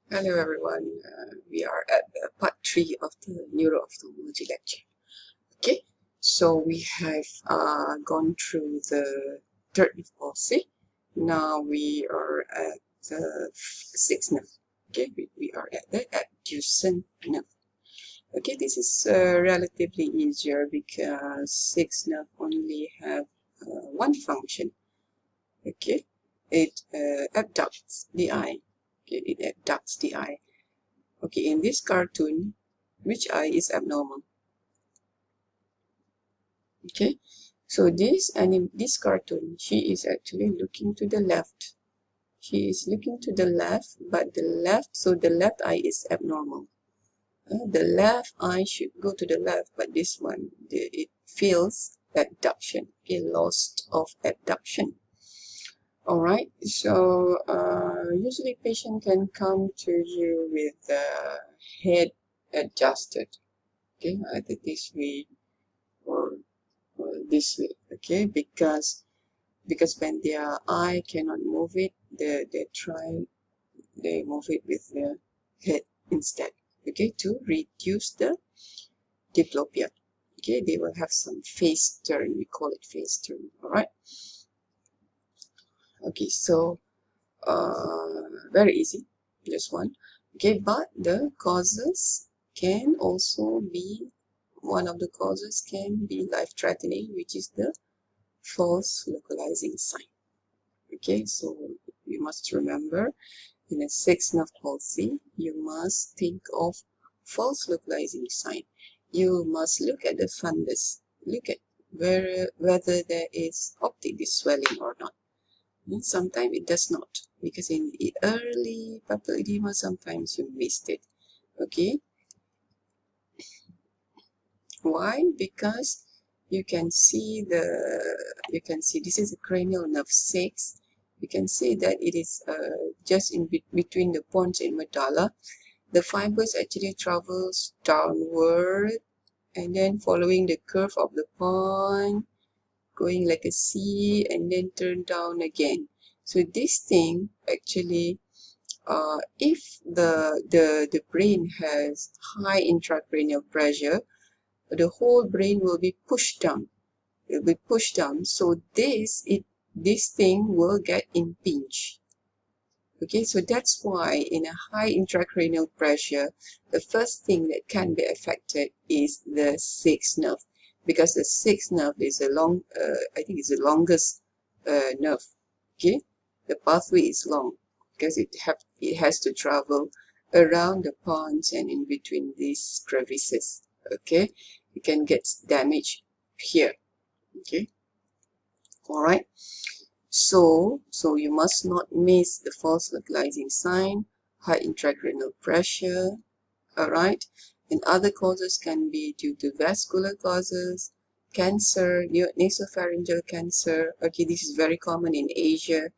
Hello everyone, we are at the part 3 of the Neuroophthalmology lecture. Okay, so we have gone through the third nerve palsy. Now we are at the sixth nerve. Okay, we are at the abducent nerve. Okay, this is relatively easier because sixth nerve only have one function. Okay, it abducts the eye. Okay, it abducts the eye. Okay, in this cartoon, which eye is abnormal? Okay, so this cartoon, she is actually looking to the left. She is looking to the left, but the left eye is abnormal. The left eye should go to the left, but this one, it feels abduction. Okay, loss of abduction. All right, so usually patient can come to you with the head adjusted. Okay, either this way or this way. Okay, because when their eye cannot move it, they move it with their head instead. Okay, to reduce the diplopia. Okay, they will have some face turn. We call it face turn. All right. Okay, so very easy, just one. Okay, but the causes can also be, one of the causes can be life-threatening, which is the false localizing sign. Okay, so you must remember, in a sixth nerve palsy, you must think of false localizing sign. You must look at the fundus, look at whether there is optic disc swelling or not. And sometimes it does not, because in the early papillary edema, sometimes you missed it. Okay, why? Because you can see this is a cranial nerve 6. You can see that it is just in between the pons and medulla. The fibers actually travels downward and then following the curve of the pons, going like a C and then turn down again. So this thing actually, if the brain has high intracranial pressure, the whole brain will be pushed down. It will be pushed down. So this thing will get impinged. Okay, so that's why in a high intracranial pressure, the first thing that can be affected is the sixth nerve, because the sixth nerve is I think it's the longest nerve. Okay, the pathway is long because it has to travel around the pons and in between these crevices. Okay, it can get damaged here. Okay, all right. So you must not miss the false localizing sign, high intracranial pressure, all right? And other causes can be due to vascular causes, cancer, nasopharyngeal cancer. Okay, this is very common in Asia.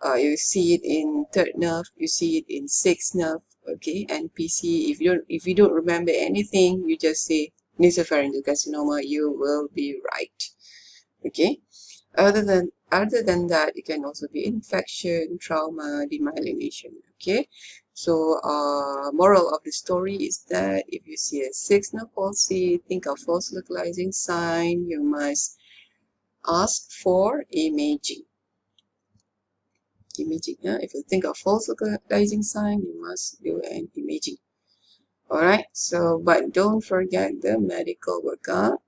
You see it in third nerve, you see it in sixth nerve, okay? And PC, if you don't remember anything, you just say nasopharyngeal carcinoma, you will be right, okay? Other than that, it can also be infection, trauma, demyelination. Okay, so moral of the story is that if you see a sixth nerve palsy, think of false localizing sign. You must ask for imaging. If you think of false localizing sign, you must do an imaging. All right. So, but don't forget the medical workup.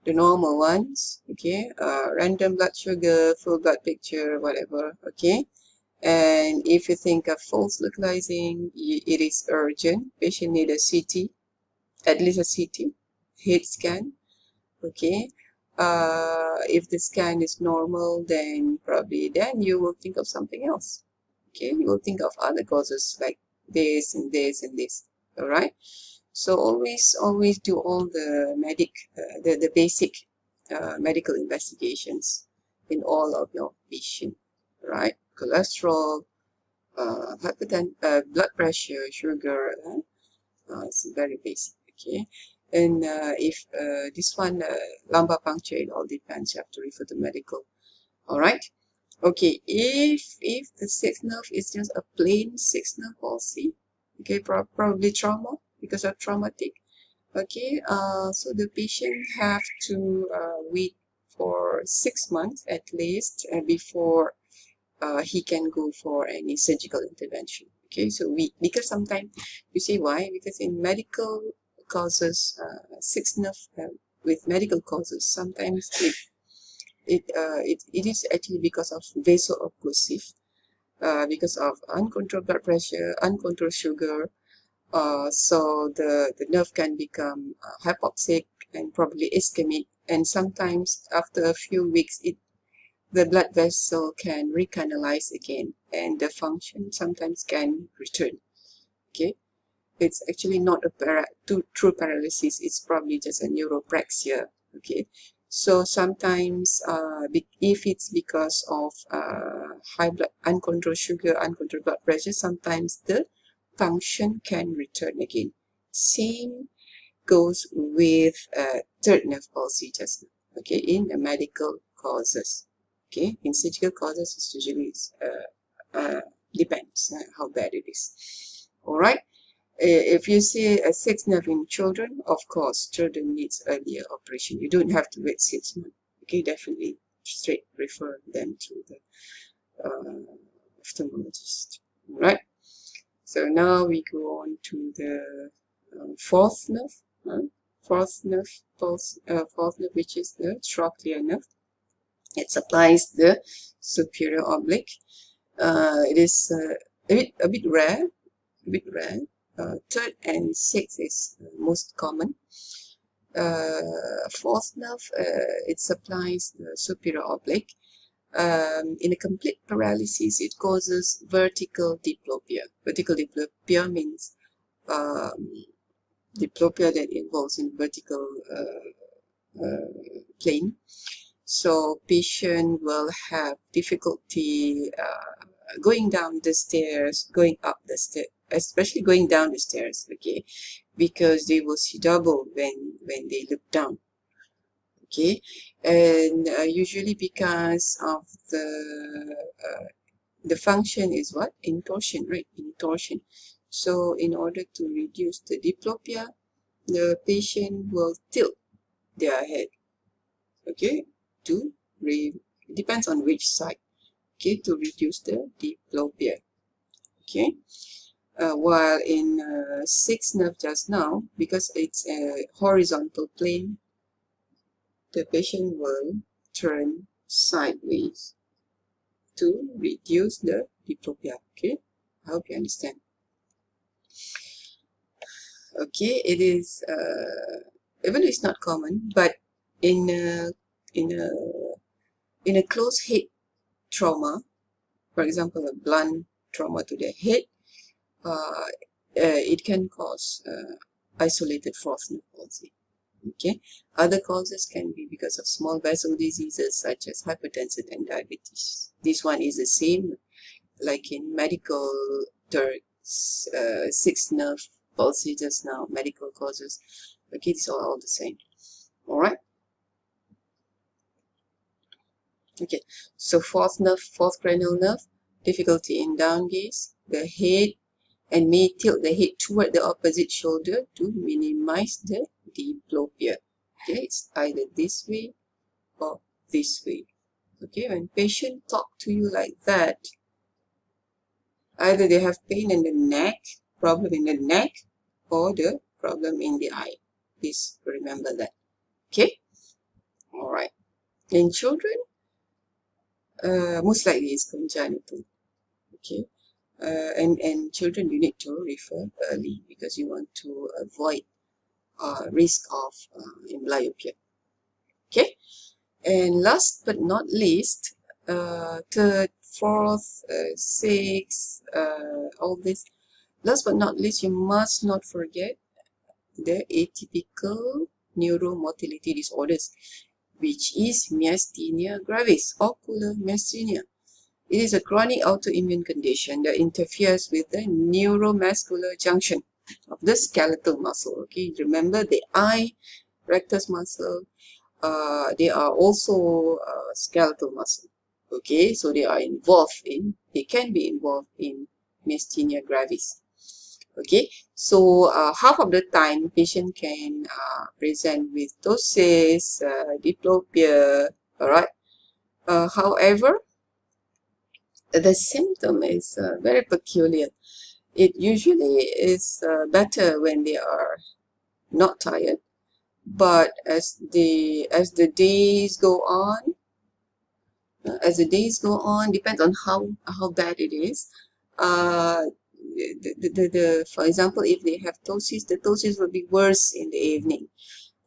The normal ones, okay, random blood sugar, full blood picture, whatever, okay. And if you think of false localizing, it is urgent. Patient need a CT, at least a CT, head scan, okay. If the scan is normal, then you will think of something else, okay. You will think of other causes like this and this and this, all right. So always do all the the basic medical investigations in all of your patient, right? Cholesterol, blood pressure, sugar. It's very basic, okay. And if this one lumbar puncture, it all depends. You have to refer to medical. All right. Okay. If the sixth nerve is just a plain sixth nerve palsy, Okay, probably trauma, because of traumatic. Okay, so the patient have to wait for 6 months at least before he can go for any surgical intervention. Okay, so because sometimes you see why? Because in medical causes, sixth nerve with medical causes, sometimes it is actually because of vaso-occlusive, because of uncontrolled blood pressure, uncontrolled sugar. So the nerve can become hypoxic and probably ischemic, and sometimes after a few weeks the blood vessel can recanalize again and the function sometimes can return. Okay, it's actually not a true paralysis, it's probably just a neuropraxia. Okay, so sometimes if it's because of uncontrolled sugar, uncontrolled blood pressure, sometimes the function can return again. Same goes with third nerve palsy just now. Okay, in the medical causes. Okay, in surgical causes, it's usually depends how bad it is. All right. If you see a sixth nerve in children, of course, children needs earlier operation. You don't have to wait 6 months. Okay, definitely straight refer them to the ophthalmologist. All right. So now we go on to the fourth nerve. Fourth nerve, which is the trochlear nerve. It supplies the superior oblique. It is a bit rare. Third and sixth is most common. Fourth nerve, it supplies the superior oblique. In a complete paralysis, it causes vertical diplopia. Vertical diplopia means diplopia that involves in vertical plane. So patient will have difficulty going down the stairs, going up the stairs, especially going down the stairs, okay, because they will see double when they look down. Okay, and usually because of the function is what? Intorsion, right? Intorsion. So in order to reduce the diplopia, the patient will tilt their head, okay, depends on which side, okay, to reduce the diplopia. Okay, while in sixth nerve just now, because it's a horizontal plane, the patient will turn sideways to reduce the diplopia. Okay, I hope you understand. Okay, it is even though it's not common, but in a close head trauma, for example, a blunt trauma to the head, it can cause isolated fourth nerve palsy. Okay, other causes can be because of small vessel diseases such as hypertension and diabetes. This one is the same like in medical sixth nerve palsy just now, medical causes. Okay, these are all the same. All right. Okay, so fourth cranial nerve, difficulty in down gaze, the head, and may tilt the head toward the opposite shoulder to minimize the diplopia. Okay, it's either this way or this way. Okay, when patient talk to you like that, either they have pain in the neck, problem in the neck, or the problem in the eye. Please remember that. Okay, all right. In children, most likely it's congenital. Okay, and children, you need to refer early because you want to avoid risk of amblyopia. Okay, and last but not least, third, fourth, sixth, all this. Last but not least, you must not forget the atypical neuromotility disorders, which is myasthenia gravis, ocular myasthenia. It is a chronic autoimmune condition that interferes with the neuromuscular junction of the skeletal muscle. Okay, remember the eye, rectus muscle, they are also skeletal muscle. Okay, so they can be involved in myasthenia gravis. Okay, so half of the time patient can present with ptosis, diplopia, all right. However, the symptom is very peculiar. It usually is better when they are not tired, but as the days go on, depends on how bad it is. Uh, for example, if they have ptosis, the ptosis will be worse in the evening,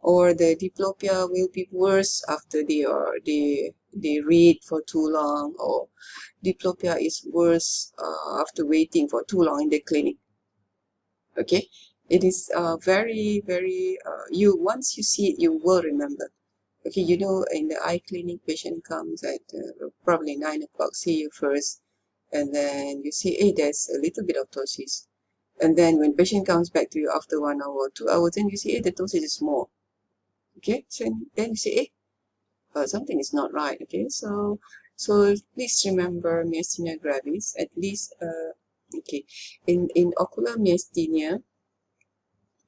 or the diplopia will be worse after they read for too long, or diplopia is worse after waiting for too long in the clinic. Okay, it is very very you once you see it, you will remember. Okay, you know, in the eye clinic, patient comes at probably 9 o'clock, see you first, and then you see, hey, there's a little bit of ptosis. And then when patient comes back to you after 1 hour, 2 hours, then you see, hey, the ptosis is more. Okay, so then you say, hey, something is not right. Okay, so please remember myasthenia gravis, at least, okay, in ocular myasthenia,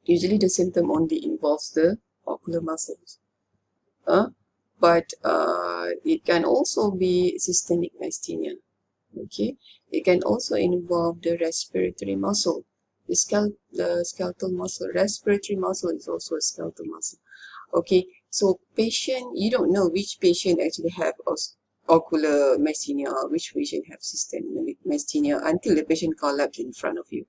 usually the symptom only involves the ocular muscles. But it can also be systemic myasthenia. Okay, it can also involve the respiratory muscle, the skeletal muscle. Respiratory muscle is also a skeletal muscle. Okay, so patient, you don't know which patient actually have ocular myasthenia or which patient have systemic myasthenia until the patient collapses in front of you.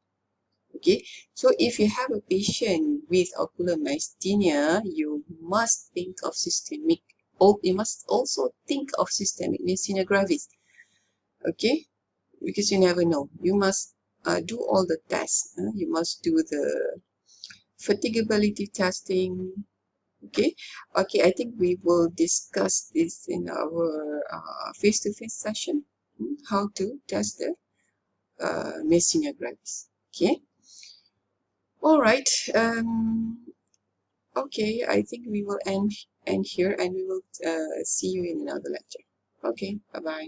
Okay, so if you have a patient with ocular myasthenia, you must think of systemic, you must also think of systemic myasthenia gravis. Okay, because you never know. You must do all the tests. You must do the fatigability testing. Okay, okay, I think we will discuss this in our face-to-face session, how to test the myasthenia gravis. Okay, all right. Okay, I think we will end here, and we will see you in another lecture. Okay, bye bye.